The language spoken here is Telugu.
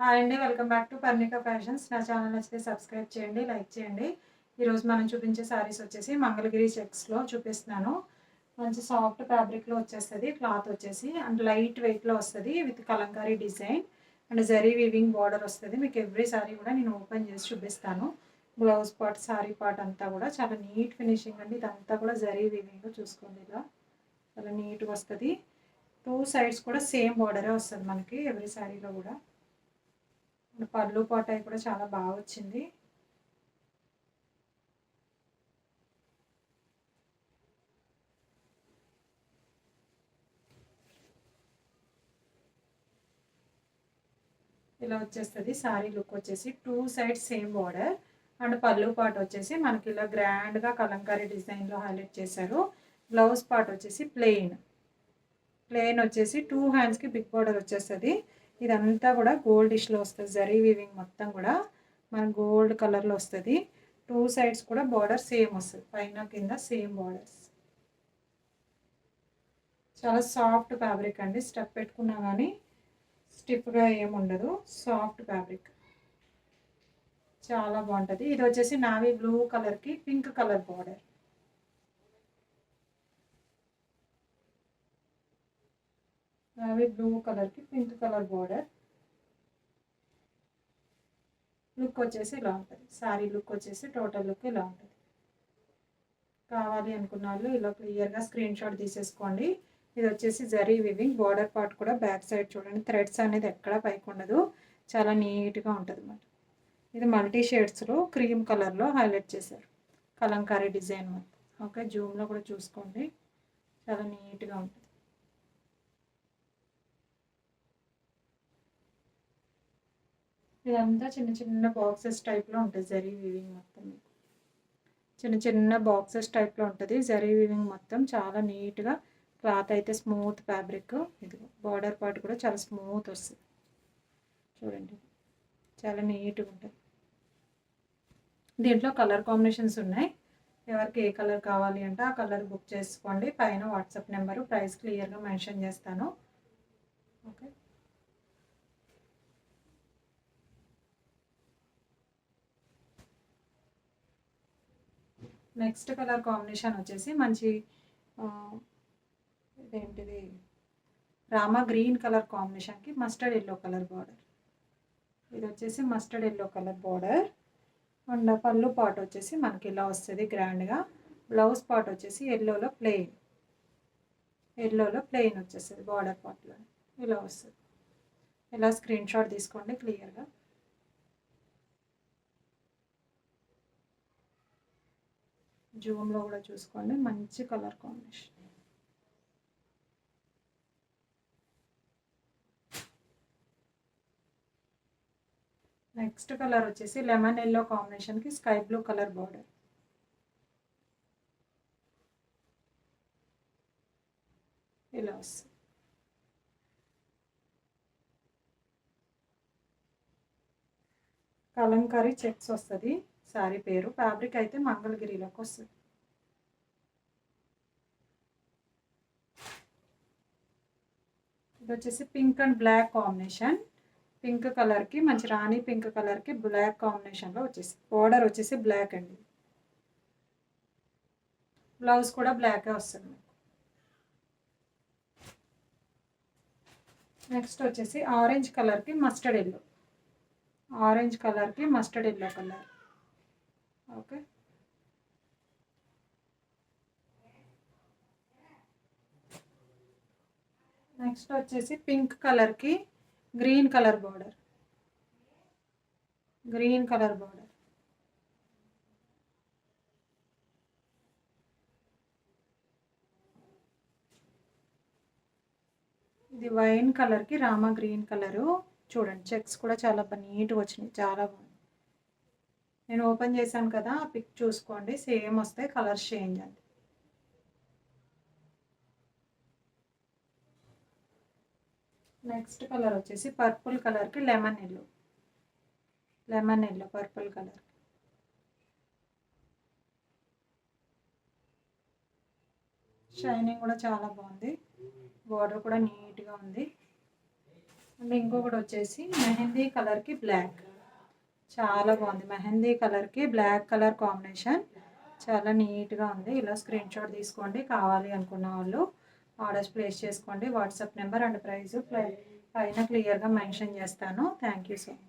హాయ్ అండి. Welcome back to Parnika fashions. నా ఛానల్ నచ్చితే సబ్స్క్రైబ్ చేయండి, లైక్ చేయండి. ఈరోజు మనం చూపించే శారీస్ వచ్చేసి మంగళగిరి చెక్స్‌లో చూపిస్తున్నాను. మంచి సాఫ్ట్ ఫ్యాబ్రిక్‌లో వచ్చేస్తది. క్లాత్ వచ్చేసి అండ్ లైట్ వెయిట్‌లో వస్తది with Kalamkari design and zari weaving border వస్తది. మీకు ఎవ్రీ శారీ కూడా నేను ఓపెన్ చేసి చూపిస్తాను. బ్లౌజ్ పార్ట్, శారీ పార్ట్ అంతా కూడా చాలా నీట్ ఫినిషింగ్ అండి. ఇదంతా కూడా జరీ వీవింగ్ చూసుకోండి, ఇలా చాలా నీట్‌గా వస్తది. 2 సైడ్స్ కూడా సేమ్ బార్డరే వస్తది మనకి ఎవ్రీ శారీలో కూడా. పళ్ళు పాట కూడా చాలా బాగా వచ్చింది. ఇలా వచ్చేస్తుంది సారీ లుక్ వచ్చేసి 2 సైడ్స్ సేమ్ బార్డర్ అండ్ పళ్ళు పాట వచ్చేసి మనకి ఇలా గ్రాండ్గా కలంకారీ డిజైన్లో హైలైట్ చేశారు. బ్లౌజ్ పార్ట్ వచ్చేసి ప్లెయిన్ వచ్చేసి 2 హ్యాండ్స్కి బిగ్ బార్డర్ వచ్చేస్తుంది. ఇదంతా కూడా గోల్డిష్లో వస్తుంది. జరీ వీవింగ్ మొత్తం కూడా మన గోల్డ్ కలర్లో వస్తుంది. 2 సైడ్స్ కూడా బార్డర్ సేమ్ వస్తుంది, పైన కింద సేమ్ బార్డర్స్. చాలా సాఫ్ట్ ఫ్యాబ్రిక్ అండి. స్టెప్ పెట్టుకున్నా కానీ స్టిఫ్గా ఏముండదు, సాఫ్ట్ ఫ్యాబ్రిక్ చాలా బాగుంటుంది. ఇది వచ్చేసి నావీ బ్లూ కలర్కి pink colour border. Navy blue కలర్కి పింక్ కలర్ బార్డర్. లుక్ వచ్చేసి ఇలా ఉంటుంది. శారీ లుక్ వచ్చేసి టోటల్ లుక్ ఇలా ఉంటుంది. కావాలి అనుకున్న వాళ్ళు ఇలా క్లియర్గా స్క్రీన్ షాట్ తీసేసుకోండి. ఇది వచ్చేసి జరీ వివింగ్ బార్డర్ పార్ట్ కూడా బ్యాక్ సైడ్ చూడండి, థ్రెడ్స్ అనేది ఎక్కడా పైకి ఉండదు, చాలా నీట్గా ఉంటుంది అన్నమాట. ఇది మల్టీ షేడ్స్లో క్రీమ్ కలర్లో హైలైట్ చేశారు కలంకారీ డిజైన్ మొత్తం. ఓకే, జూమ్లో కూడా చూసుకోండి, చాలా నీట్గా ఉంటుంది. ఇదంతా చిన్న చిన్న బాక్సెస్ టైప్లో ఉంటుంది జరీ వీవింగ్ మొత్తం. చిన్న చిన్న బాక్సెస్ టైప్లో ఉంటుంది జరీ వీవింగ్ మొత్తం. చాలా నీట్గా క్లాత్ అయితే స్మూత్ ఫ్యాబ్రిక్. ఇది బార్డర్ పార్ట్ కూడా చాలా స్మూత్ వస్తుంది చూడండి, చాలా నీట్గా ఉంటుంది. దీంట్లో కలర్ కాంబినేషన్స్ ఉన్నాయి. ఎవరికి ఏ కలర్ కావాలి అంటే ఆ కలర్ బుక్ చేసుకోండి. పైన వాట్సాప్ నెంబరు, ప్రైస్ క్లియర్గా మెన్షన్ చేస్తాను. ఓకే, నెక్స్ట్ కలర్ కాంబినేషన్ వచ్చేసి మంచి ఇదేంటిది రామా గ్రీన్ కలర్ కాంబినేషన్కి మస్టర్డ్ ఎల్లో కలర్ బార్డర్. ఇది వచ్చేసి mustard yellow colour border and పళ్ళు పార్ట్ వచ్చేసి మనకి ఇలా వస్తుంది గ్రాండ్గా. బ్లౌజ్ పార్ట్ వచ్చేసి ఎల్లోలో ప్లెయిన్ వచ్చేస్తుంది బార్డర్ పార్ట్లో ఇలా వస్తుంది. ఇలా స్క్రీన్ షాట్ తీసుకోండి క్లియర్గా. జూమ్లో కూడా చూసుకోండి, మంచి కలర్ కాంబినేషన్. నెక్స్ట్ కలర్ వచ్చేసి లెమన్ ఎల్లో కాంబినేషన్కి స్కై బ్లూ కలర్ బార్డర్. ఇలా వస్తుంది. కలంకారీ చెక్స్ వస్తుంది శారీ పేరు. ఫ్యాబ్రిక్ అయితే మంగళగిరిలోకి వస్తుంది. ఇది వచ్చేసి pink and black combination. Pink కలర్కి మంచి రాణి పింక్ కలర్కి బ్లాక్ కాంబినేషన్లో వచ్చేసి బార్డర్ వచ్చేసి బ్లాక్ అండి. బ్లౌజ్ కూడా బ్లాకే వస్తుంది. నెక్స్ట్ వచ్చేసి ఆరెంజ్ కలర్కి mustard yellow colour. Okay, next వచ్చేసి పింక్ కలర్కి గ్రీన్ కలర్ బార్డర్. ఇది వైన్ కలర్కి రామా గ్రీన్ కలరు. చూడండి చెక్స్ కూడా చాలా నీట్గా వచ్చినాయి, చాలా బాగుంది. నేను ఓపెన్ చేశాను కదా, పిక్ చూసుకోండి, సేమ్ వస్తాయి, కలర్స్ చేంజ్ అండి. నెక్స్ట్ కలర్ వచ్చేసి పర్పుల్ కలర్కి lemon yellow purple colour. Shining కూడా చాలా బాగుంది, బార్డర్ కూడా నీట్గా ఉంది. అండ్ ఇంకొకటి వచ్చేసి మెహందీ కలర్కి బ్లాక్, చాలా బాగుంది. మెహందీ కలర్కి బ్లాక్ కలర్ కాంబినేషన్ చాలా నీట్గా ఉంది. ఇలా స్క్రీన్ షాట్ తీసుకోండి, కావాలి అనుకున్న వాళ్ళు ఆర్డర్స్ ప్లేస్ చేసుకోండి. వాట్సాప్ నెంబర్ అండ్ ప్రైస్ పైన క్లియర్గా మెన్షన్ చేస్తాను. Thank you so much.